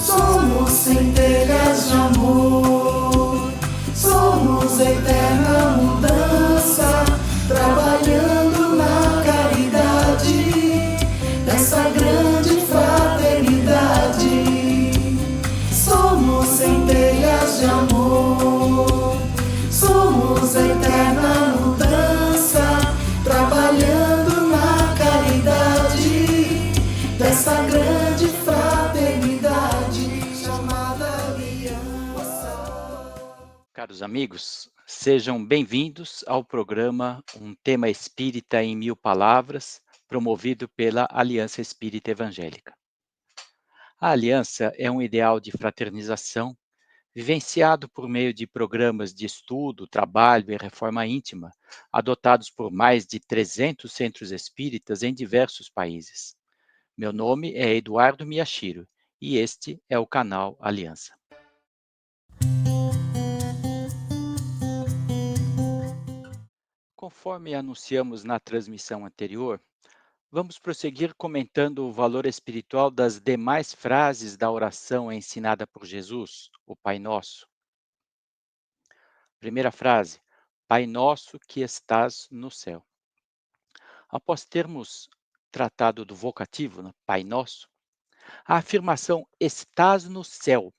Somos centelhas de amor, somos eterna mudança, trabalhando na caridade dessa grande fraternidade. Somos centelhas de amor, somos eterna mudança, trabalhando na caridade dessa grande fraternidade chamada aliança. Caros amigos, sejam bem-vindos ao programa Um Tema Espírita em Mil Palavras, promovido pela Aliança Espírita Evangélica. A aliança é um ideal de fraternização vivenciado por meio de programas de estudo, trabalho e reforma íntima, adotados por mais de 300 centros espíritas em diversos países. Meu nome é Eduardo Miyashiro e este é o canal Aliança. Conforme anunciamos na transmissão anterior, vamos prosseguir comentando o valor espiritual das demais frases da oração ensinada por Jesus, o Pai Nosso. Primeira frase: Pai Nosso que estás no céu. Após termos tratado do vocativo, né, Pai Nosso, a afirmação estás no céu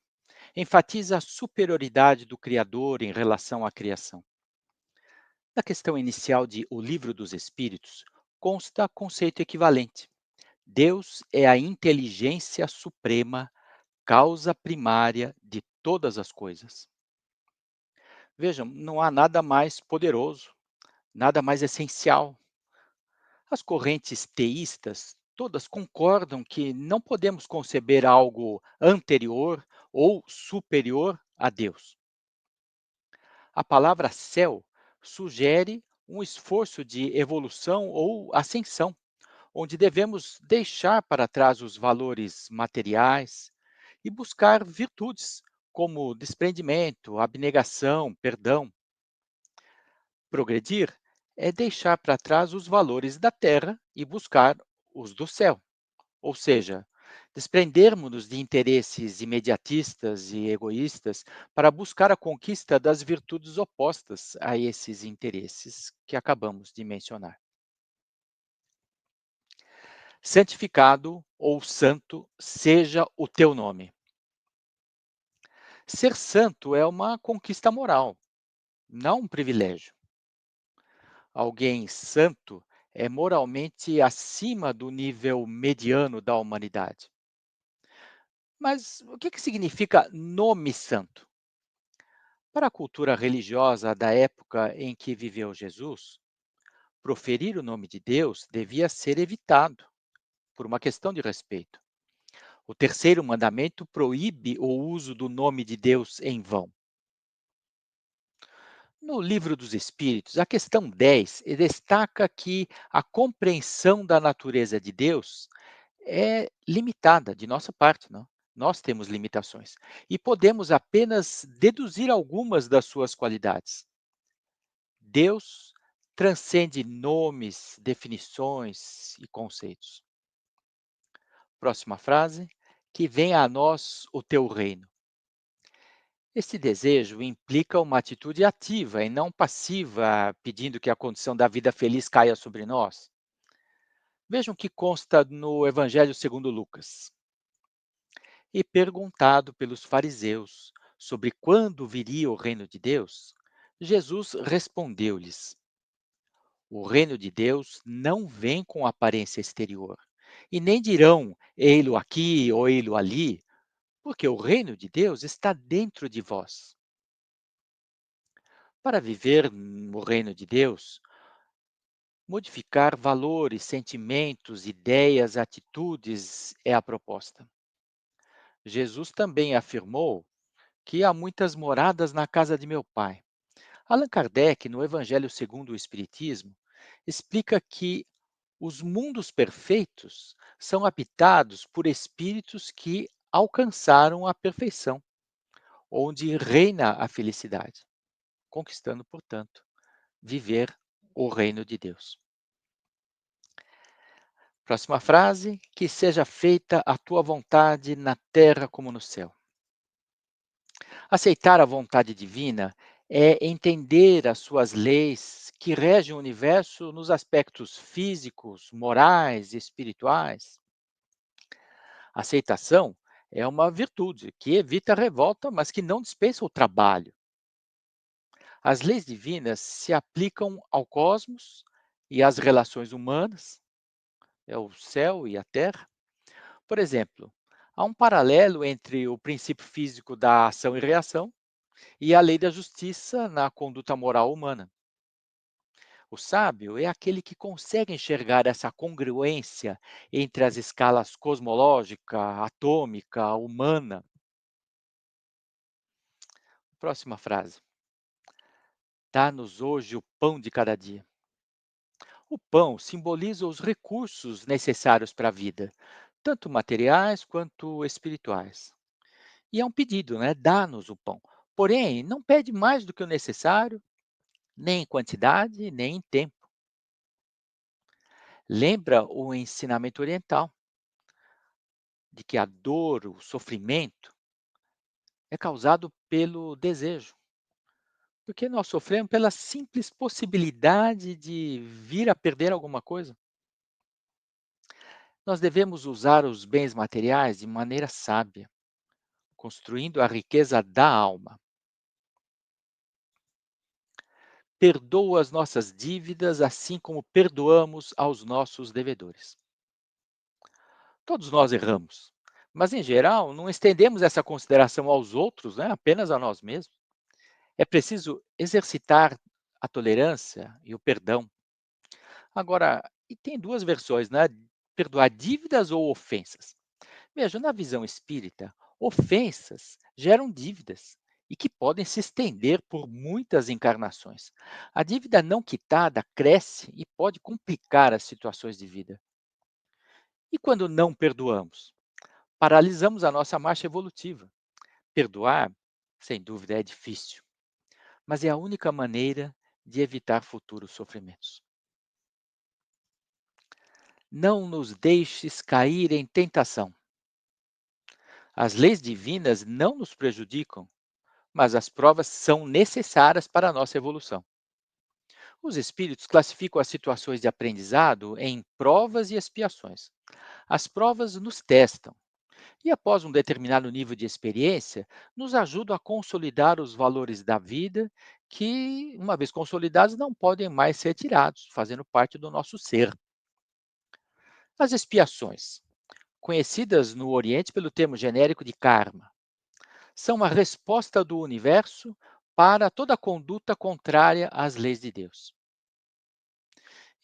enfatiza a superioridade do Criador em relação à criação. Na questão inicial de O Livro dos Espíritos, consta conceito equivalente. Deus é a inteligência suprema, causa primária de todas as coisas. Vejam, não há nada mais poderoso, nada mais essencial. As correntes teístas todas concordam que não podemos conceber algo anterior ou superior a Deus. A palavra céu sugere um esforço de evolução ou ascensão, onde devemos deixar para trás os valores materiais e buscar virtudes como desprendimento, abnegação, perdão. Progredir é deixar para trás os valores da terra e buscar os do céu, ou seja, desprendermos-nos de interesses imediatistas e egoístas para buscar a conquista das virtudes opostas a esses interesses que acabamos de mencionar. Santificado ou santo seja o teu nome. Ser santo é uma conquista moral, não um privilégio. Alguém santo é moralmente acima do nível mediano da humanidade. Mas o que significa nome santo? Para a cultura religiosa da época em que viveu Jesus, proferir o nome de Deus devia ser evitado, por uma questão de respeito. O terceiro mandamento proíbe o uso do nome de Deus em vão. No Livro dos Espíritos, a questão 10 destaca que a compreensão da natureza de Deus é limitada de nossa parte, não? Nós temos limitações e podemos apenas deduzir algumas das suas qualidades. Deus transcende nomes, definições e conceitos. Próxima frase: que venha a nós o teu reino. Esse desejo implica uma atitude ativa e não passiva, pedindo que a condição da vida feliz caia sobre nós. Vejam o que consta no Evangelho segundo Lucas. E perguntado pelos fariseus sobre quando viria o reino de Deus, Jesus respondeu-lhes: O reino de Deus não vem com aparência exterior, e nem dirão ei-lo aqui ou ei-lo ali, porque o reino de Deus está dentro de vós. Para viver no reino de Deus, modificar valores, sentimentos, ideias, atitudes é a proposta. Jesus também afirmou que há muitas moradas na casa de meu pai. Allan Kardec, no Evangelho segundo o Espiritismo, explica que os mundos perfeitos são habitados por espíritos que alcançaram a perfeição, onde reina a felicidade, conquistando, portanto, viver o reino de Deus. Próxima frase: que seja feita a tua vontade na terra como no céu. Aceitar a vontade divina é entender as suas leis que regem o universo nos aspectos físicos, morais e espirituais. A aceitação é uma virtude que evita a revolta, mas que não dispensa o trabalho. As leis divinas se aplicam ao cosmos e às relações humanas, é o céu e a terra. Por exemplo, há um paralelo entre o princípio físico da ação e reação e a lei da justiça na conduta moral humana. O sábio é aquele que consegue enxergar essa congruência entre as escalas cosmológica, atômica, humana. Próxima frase. Dá-nos hoje o pão de cada dia. O pão simboliza os recursos necessários para a vida, tanto materiais quanto espirituais. E é um pedido, né? Dá-nos o pão. Porém, não pede mais do que o necessário, nem em quantidade, nem em tempo. Lembra o ensinamento oriental de que a dor, o sofrimento, é causado pelo desejo. Porque nós sofremos pela simples possibilidade de vir a perder alguma coisa. Nós devemos usar os bens materiais de maneira sábia, construindo a riqueza da alma. Perdoa as nossas dívidas, assim como perdoamos aos nossos devedores. Todos nós erramos, mas em geral não estendemos essa consideração aos outros, né, apenas a nós mesmos. É preciso exercitar a tolerância e o perdão. Agora, e tem duas versões, né? Perdoar dívidas ou ofensas. Veja, na visão espírita, ofensas geram dívidas e que podem se estender por muitas encarnações. A dívida não quitada cresce e pode complicar as situações de vida. E quando não perdoamos? Paralisamos a nossa marcha evolutiva. Perdoar, sem dúvida, é difícil, mas é a única maneira de evitar futuros sofrimentos. Não nos deixes cair em tentação. As leis divinas não nos prejudicam, mas as provas são necessárias para a nossa evolução. Os espíritos classificam as situações de aprendizado em provas e expiações. As provas nos testam e, após um determinado nível de experiência, nos ajudam a consolidar os valores da vida que, uma vez consolidados, não podem mais ser tirados, fazendo parte do nosso ser. As expiações, conhecidas no Oriente pelo termo genérico de karma, são uma resposta do universo para toda conduta contrária às leis de Deus.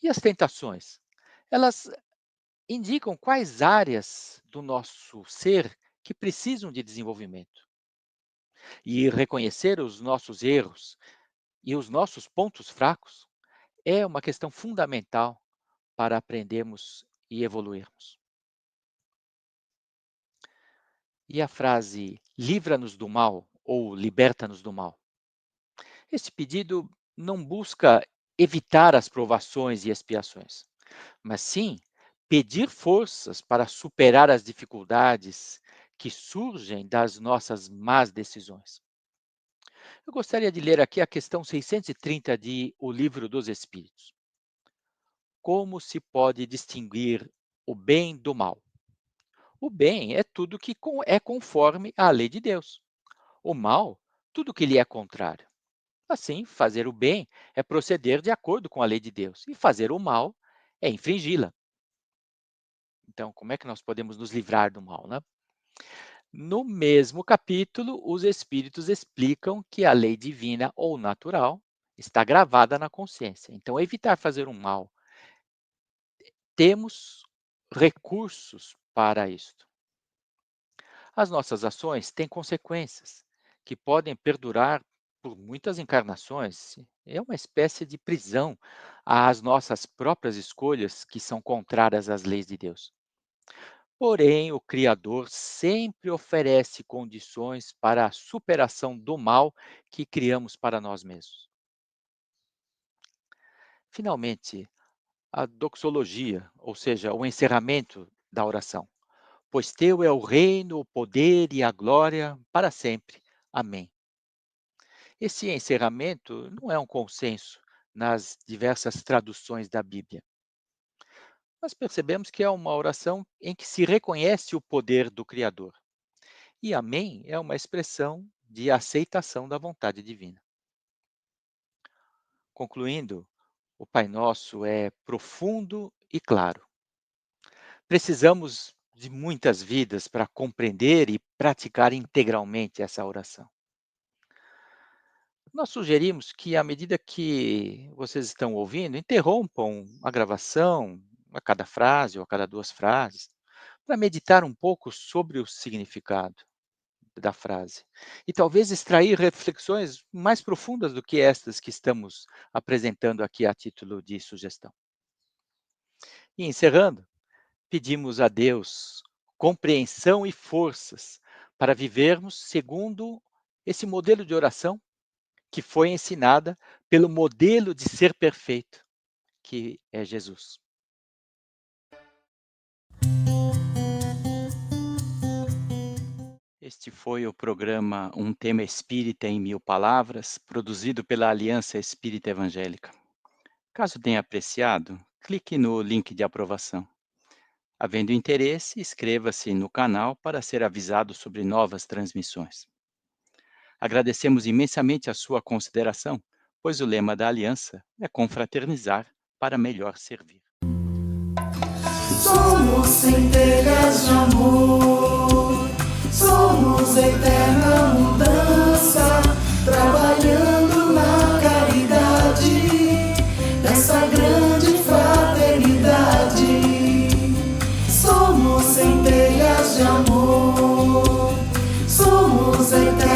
E as tentações? Elas indicam quais áreas do nosso ser que precisam de desenvolvimento. E reconhecer os nossos erros e os nossos pontos fracos é uma questão fundamental para aprendermos e evoluirmos. E a frase livra-nos do mal ou liberta-nos do mal? Esse pedido não busca evitar as provações e expiações, mas sim pedir forças para superar as dificuldades que surgem das nossas más decisões. Eu gostaria de ler aqui a questão 630 de O Livro dos Espíritos. Como se pode distinguir o bem do mal? O bem é tudo que é conforme à lei de Deus. O mal, tudo que lhe é contrário. Assim, fazer o bem é proceder de acordo com a lei de Deus, e fazer o mal é infringi-la. Então, como é que nós podemos nos livrar do mal, né? No mesmo capítulo, os espíritos explicam que a lei divina ou natural está gravada na consciência. Então, evitar fazer o mal. Temos recursos para isto. As nossas ações têm consequências que podem perdurar por muitas encarnações. É uma espécie de prisão às nossas próprias escolhas que são contrárias às leis de Deus. Porém, o Criador sempre oferece condições para a superação do mal que criamos para nós mesmos. Finalmente, a doxologia, ou seja, o encerramento da oração. Pois teu é o reino, o poder e a glória para sempre. Amém. Esse encerramento não é um consenso nas diversas traduções da Bíblia. Nós percebemos que é uma oração em que se reconhece o poder do Criador. E amém é uma expressão de aceitação da vontade divina. Concluindo, o Pai Nosso é profundo e claro. Precisamos de muitas vidas para compreender e praticar integralmente essa oração. Nós sugerimos que, à medida que vocês estão ouvindo, interrompam a gravação a cada frase ou a cada duas frases, para meditar um pouco sobre o significado da frase. E talvez extrair reflexões mais profundas do que estas que estamos apresentando aqui a título de sugestão. E encerrando, pedimos a Deus compreensão e forças para vivermos segundo esse modelo de oração que foi ensinada pelo modelo de ser perfeito, que é Jesus. Este foi o programa Um Tema Espírita em 1000 Palavras, produzido pela Aliança Espírita Evangélica. Caso tenha apreciado, clique no link de aprovação. Havendo interesse, inscreva-se no canal para ser avisado sobre novas transmissões. Agradecemos imensamente a sua consideração, pois o lema da Aliança é confraternizar para melhor servir. Somos centelhas de amor, somos eterna mudança, trabalhando na caridade dessa grande fraternidade. Somos centelhas de amor, somos eterna